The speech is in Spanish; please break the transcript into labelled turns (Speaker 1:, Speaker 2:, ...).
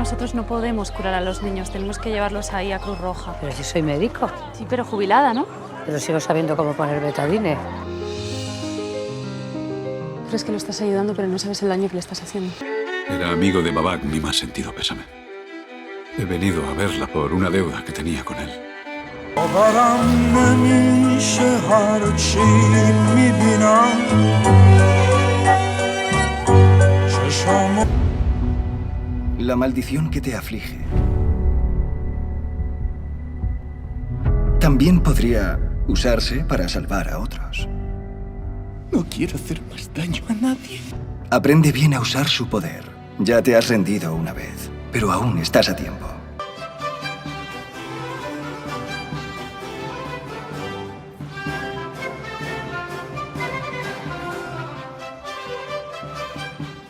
Speaker 1: nosotros no podemos curar a los niños, tenemos que llevarlos ahí a Cruz Roja.
Speaker 2: Pero si soy médico.
Speaker 1: Sí, pero jubilada, ¿no?
Speaker 2: Pero sigo sabiendo cómo poner betadine.
Speaker 1: Crees que lo estás ayudando, pero no sabes el daño que le estás haciendo.
Speaker 3: Era amigo de Babak, mi más sentido pésame. He venido a verla por una deuda que tenía con él.
Speaker 4: La maldición que te aflige también podría usarse para salvar a otros.
Speaker 5: No quiero hacer más daño a nadie.
Speaker 4: Aprende bien a usar su poder. Ya te has rendido una vez, pero aún estás a tiempo.